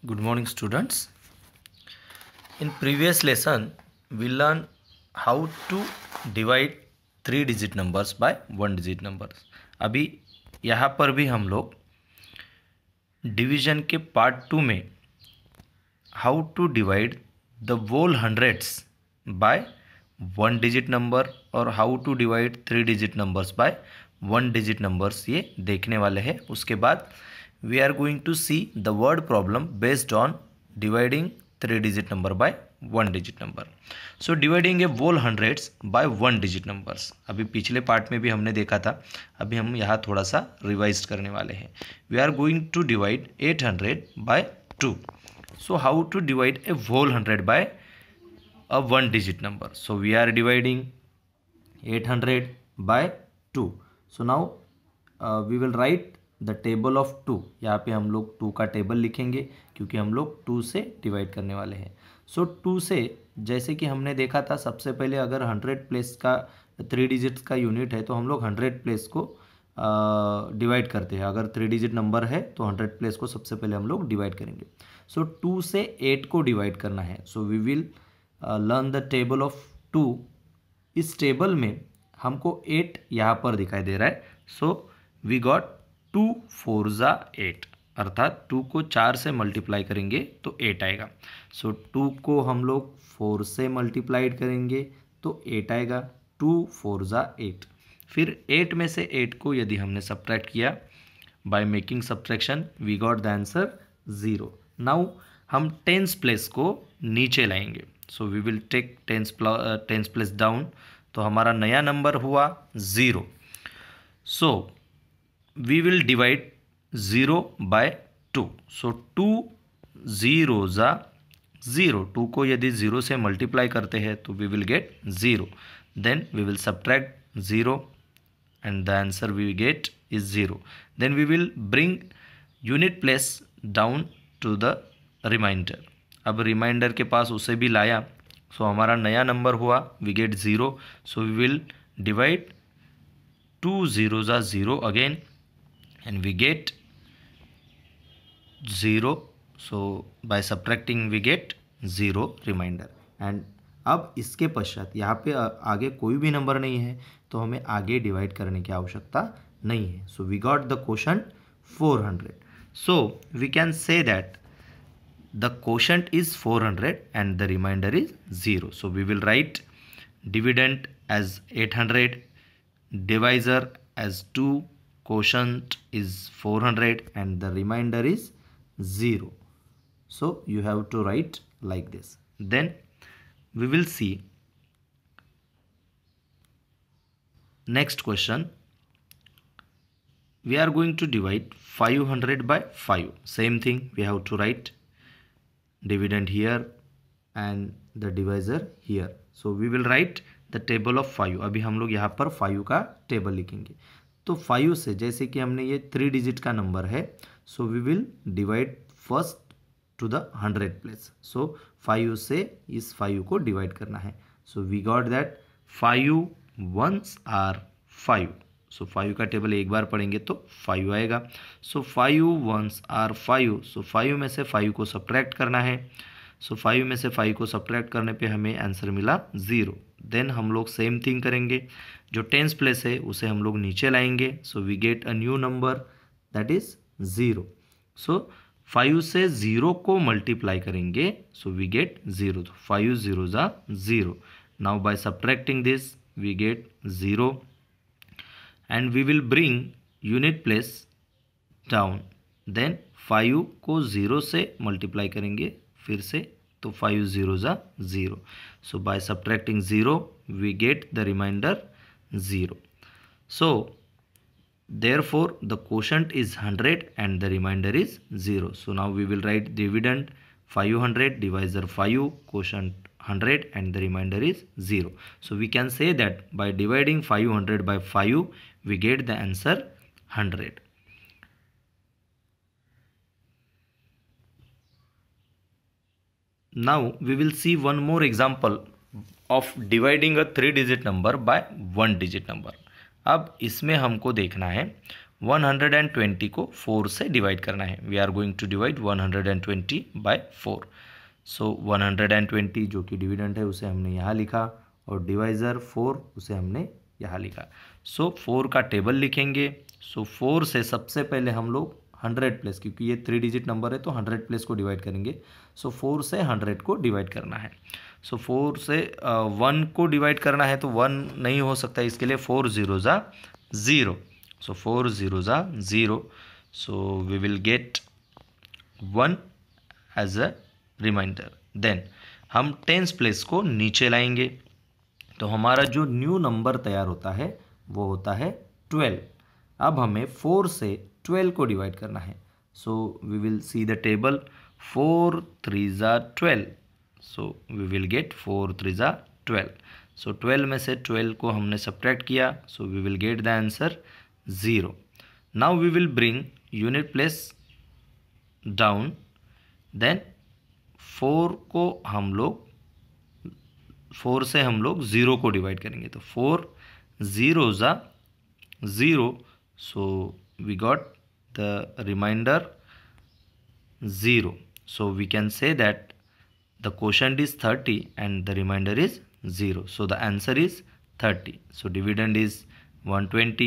Good morning, students. In previous lesson, we learned how to divide 3 digit numbers by 1 digit numbers. अभी यहाँ पर भी हम लोग डिवीजन के पार्ट 2 में how to divide the whole hundreds by 1 digit number और how to divide 3 digit numbers by 1 digit numbers ये देखने वाले हैं. उसके बाद we are going to see the word problem based on dividing 3 digit number by 1 digit number. So dividing a whole hundreds by 1 digit numbers. अभी पिछले part में भी हमने देखा था, अभी हम यहाँ थोड़ा सा रिवाइज करने वाले हैं. We are going to divide 800 by 2. So how to divide a whole hundred by a 1 digit number? So we are dividing 800 by 2. So now we will write the table of 2. यहाँ पे हम लोग 2 का table लिखेंगे क्योंकि हम लोग 2 से डिवाइड करने वाले हैं. सो 2 से जैसे कि हमने देखा था, सबसे पहले अगर 100 प्लेस का 3 डिजिट्स का यूनिट है तो हम लोग 100 प्लेस को डिवाइड करते हैं. अगर 3 डिजिट नंबर है तो 100 प्लेस को सबसे पहले हम लोग डिवाइड करेंगे. सो 2 से 8 को डिवाइड करना है. So we will learn the table of 2. इस टेबल में हमको 8 यहाँ पर दिखाई दे रहा है. सो वी गॉट 2 4 जा 8, अर्थात 2 को 4 से मल्टीप्लाई करेंगे तो 8 आएगा. सो 2 को हम लोग 4 से मल्टीप्लाइड करेंगे तो 8 आएगा. 2 4 जा 8. फिर 8 में से 8 को यदि हमने सब्ट्रैक्ट किया by making subtraction, we got the answer 0. Now हम टेंस प्लेस को नीचे लाएंगे. So we will take tens place down. तो हमारा नया नंबर हुआ 0. सो we will divide 0 by 2. So 2 0 जा 0. 2 को यदि 0 से मल्टीप्लाई करते हैं तो we will get 0. Then we will subtract 0 and the answer we get is 0. Then we will bring unit place down to the remainder. अब रिमाइंडर के पास उसे भी लाया. सो हमारा नया नंबर हुआ, we get 0. So we will divide 2 0 जा 0 again and we get 0. So by subtracting we get 0 remainder. And अब इसके पश्चात यहाँ पे आगे कोई भी नंबर नहीं है तो हमें आगे डिवाइड करने की आवश्यकता नहीं है. So we got the quotient 400. So we can say that the quotient is 400 and the remainder is 0. So we will write dividend as 800, divisor as 2, quotient is 400 and the remainder is 0. So you have to write like this. Then we will see next question. We are going to divide 500 by 5. Same thing, we have to write dividend here and the divisor here. So we will write the table of 5. अभी हम लोग यहाँ पर 5 का table लिखेंगे. तो 5 से जैसे कि हमने ये 3 डिजिट का नंबर है, so we will divide first to the 100 place. So 5 से इस 5 को डिवाइड करना है. So we got that 5 1s are 5. So 5 का टेबल एक बार पढ़ेंगे तो 5 आएगा. सो 5 1s आर 5. सो 5 में से 5 को सब्ट्रैक्ट करना है. सो 5 में से 5 को सब्ट्रैक्ट करने पे हमें आंसर मिला 0. देन हम लोग सेम थिंग करेंगे, जो टेंस प्लेस है उसे हम लोग नीचे लाएंगे. So we get a new number that is 0. So 5 से 0 को मल्टीप्लाई करेंगे सो वी गेट 0. 5 0 जा 0. Now by subtracting this we get 0 and we will bring unit place down. Then 5 को 0 से मल्टीप्लाई करेंगे फिर से, तो 5 0 जा 0. So by subtracting 0 we get the remainder 0. So therefore the quotient is 100 and the remainder is 0. So now we will write dividend 500, divisor 5, quotient 100 and the remainder is 0. So we can say that by dividing 500 by 5 we get the answer 100. Now we will see one more example of dividing a 3 digit number by 1 digit number. अब इसमें हमको देखना है 120 को 4 से divide करना है। We are going to divide 120 by 4। So 120 जो कि डिविडेंड है उसे हमने यहाँ लिखा और डिवाइज़र 4 उसे हमने यहाँ लिखा। सो 4 का टेबल लिखेंगे। सो 4 से सबसे पहले हम लोग 100 प्लेस, क्योंकि ये 3 डिजिट नंबर है तो 100 प्लेस को डिवाइड करेंगे। सो 4 से 100 को डिवाइड करना है। सो 4 से 1 को डिवाइड करना है तो 1 नहीं हो सकता, इसके लिए 4 0 ज़ा 0। सो 4 0 ज़ा 0। So we will get 1 as a reminder. Then हम टेंस प्लेस को नीचे लाएंगे तो हमारा जो न्यू नंबर तैयार होता है वो होता है 12। अब हमें 4 से 12 को डिवाइड करना है। So we will see the table. 4 3 ज़ा 12। सो वी विल गेट 4 3 ज़ा 12। सो 12 में से 12 को हमने सब्ट्रैक्ट किया। So we will get the answer 0। Now we will bring unit place down. Then 4 को हम लोग 4 से हम लोग 0 को डिवाइड करेंगे तो 4 0 ज़ा 0। So we got the remainder 0। So we can say that the quotient is 30 and the remainder is 0. So the answer is 30. So dividend is 120,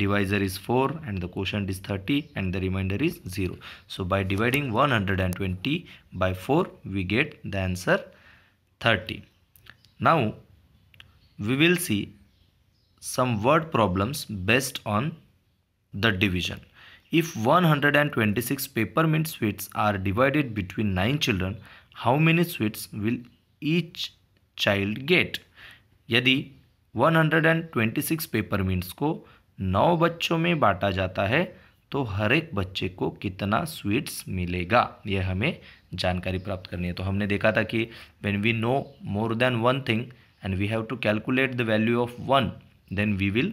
divisor is 4 and the quotient is 30 and the remainder is 0. So by dividing 120 by 4 we get the answer 30. Now we will see some word problems based on the division. If 126 peppermint sweets are divided between 9 children, how many sweets will each child get? यदि 126 पेपरमिंट्स को 9 बच्चों में बांटा जाता है तो हर एक बच्चे को कितना स्वीट्स मिलेगा, यह हमें जानकारी प्राप्त करनी है। तो हमने देखा था कि when we know more than one thing and we have to calculate the value of 1, then we will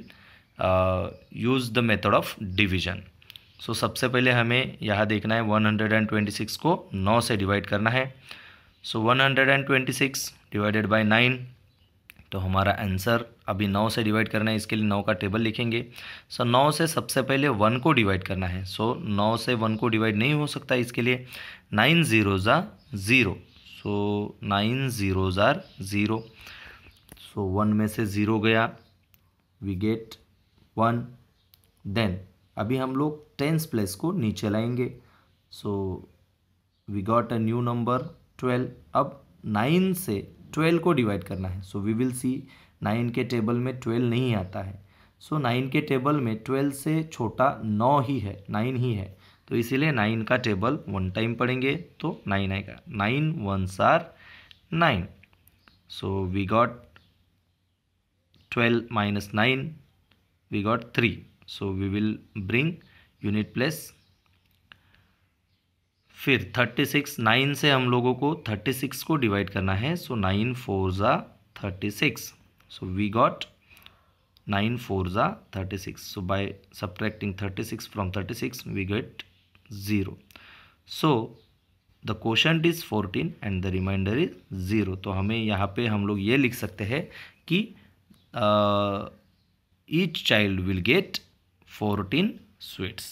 use the method of division. सो सबसे पहले हमें यहाँ देखना है 126 को 9 से डिवाइड करना है। सो 126 डिवाइडेड बाय 9, तो हमारा आंसर अभी 9 से डिवाइड करना है, इसके लिए 9 का टेबल लिखेंगे। सो 9 से सबसे पहले 1 को डिवाइड करना है। सो 9 से 1 को डिवाइड नहीं हो सकता, इसके लिए 9 0 ज़ा 0। सो 9 0 ज़ा 0। सो 1 में से 0 गया, वी गेट 1। देन अभी हम लोग टेंस प्लेस को नीचे लाएंगे। So we got a new number 12। अब 9 से 12 को डिवाइड करना है। सो वी विल सी 9 के टेबल में 12 नहीं आता है। सो 9 के टेबल में 12 से छोटा 9 ही है, 9 ही है, तो इसीलिए 9 का टेबल 1 टाइम पढ़ेंगे तो 9 आएगा। 9 1s are 9। So we got 12 minus 9, we got 3. So we will bring unit place। फिर 36, 9 से हम लोगों को 36 को डिवाइड करना है। सो 9 4 ज़ा 36। सो वी गॉट 9 4 ज़ा 36। So by subtracting 36 from 36 we get 0। So the quotient is 14 and the remainder is 0। तो हमें यहाँ पे हम लोग ये लिख सकते हैं कि each child will get 14 sweets.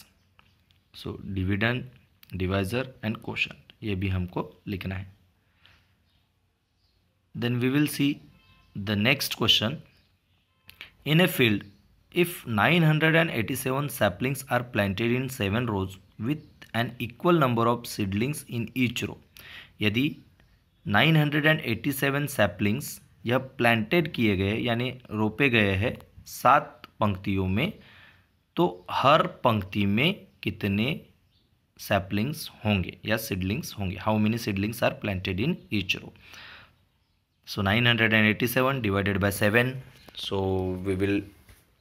So dividend, divisor and quotient, ये भी हमको लिखना है। Then we will see the next question. In a field, if 987 saplings are planted in 7 rows with an equal number of seedlings in each row, यदि 987 saplings यह planted किए गए यानी रोपे गए हैं 7 पंक्तियों में, तो हर पंक्ति में कितने सैपलिंग्स होंगे या सीडलिंग्स होंगे? How many seedlings are planted in each row? So 987 divided by 7। So we will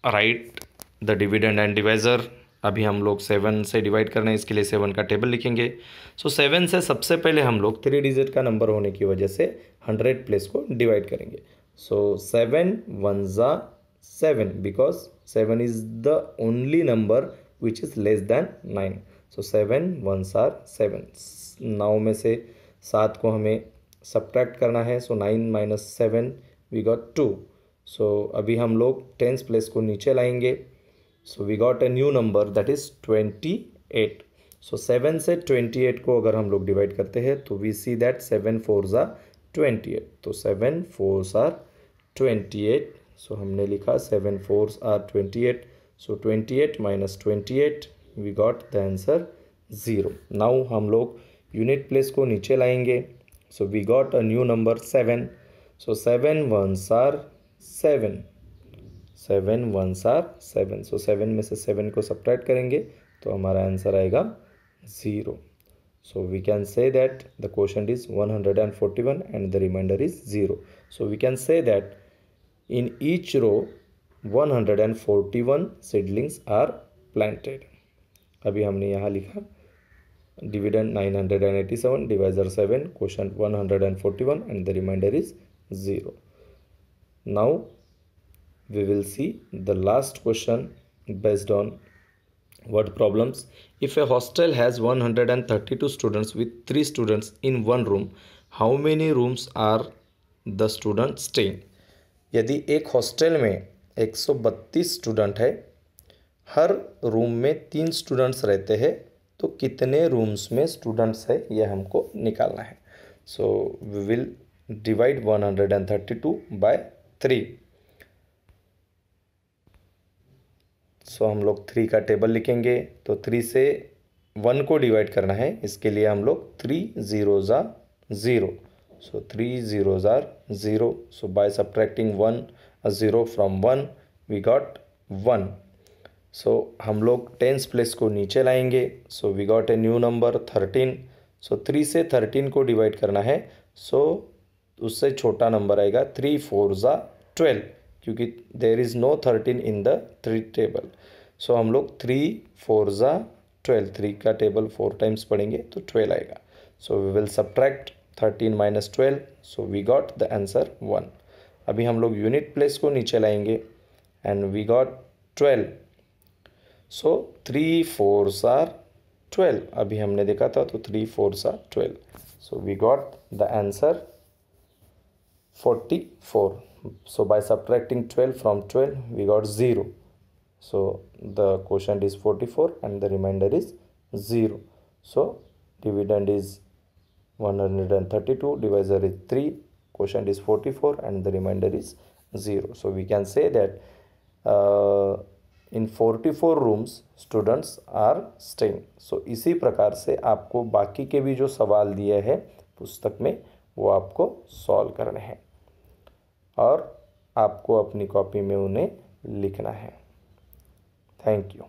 write the dividend and divisor. अभी हम लोग 7 से डिवाइड करना है, इसके लिए 7 का टेबल लिखेंगे। सो 7 से सबसे पहले हम लोग 3 डिजिट का नंबर होने की वजह से 100 प्लेस को डिवाइड करेंगे। सो 7 1s are 7 because 7 is the only number which is less than 9. So 7 1s are 7। 9 में से 7 को हमें सब्ट्रैक्ट करना है। सो 9 minus 7 we got 2। सो अभी हम लोग टेंस प्लेस को नीचे लाएंगे। So we got a new number that is 28. So 7 से 28 को अगर हम लोग डिवाइड करते हैं तो we see that 7 4s are 28. तो 7 4s आर 28. सो हमने लिखा 7 4s आर 28. सो 28 minus 28 we got the answer 0. Now हम लोग यूनिट प्लेस को नीचे लाएंगे. So we got a new number 7. So 7 1s are 7. 7 1s are 7. So 7 में से 7 को सब्ट्रैक्ट करेंगे तो हमारा आंसर आएगा 0. So we can say that the quotient is 141 and the remainder is 0. So we can say that in each row 141 seedlings are planted. अभी हमने यहाँ लिखा dividend 987, divisor 7, quotient 141 and the remainder is 0. Now we will see the last question based on word problems. If a hostel has 132 students with 3 students in one room, how many rooms are the students staying? यदि एक hostel में 132 student है, हर room में 3 students रहते हैं, तो कितने rooms में स्टूडेंट्स है यह हमको निकालना है. So we will divide 132 by 3. So हम लोग 3 का टेबल लिखेंगे. तो 3 से 1 को डिवाइड करना है, इसके लिए हम लोग 3 zeros are 0. So 3 zeros are 0. So by subtracting 1 a 0 from 1 we got 1. So हम लोग टेंस प्लेस को नीचे लाएंगे. So we got a new number 13. So 3 से 13 को डिवाइड करना है. सो उससे छोटा नंबर आएगा 3 4s are 12, क्योंकि there is no 13 in the 3 table. So हम लोग 3 4s are 12, 3 का टेबल 4 टाइम्स पढ़ेंगे तो 12 आएगा. So we will subtract 13 minus 12. So we got the answer 1. अभी हम लोग यूनिट प्लेस को नीचे लाएंगे and we got 12. So 3 4s are 12. अभी हमने देखा था तो 3 4s are 12. So we got the answer 44. So by subtracting 12 from 12 we got 0. So the quotient is 44 and the remainder is 0. So dividend is 132, divisor is 3, quotient is 44 and the remainder is 0. So we can say that in 44 rooms students are staying. So इसी प्रकार से आपको बाकी के भी जो सवाल दिए हैं पुस्तक में वो आपको सॉल्व करने हैं और आपको अपनी कॉपी में उन्हें लिखना है. Thank you.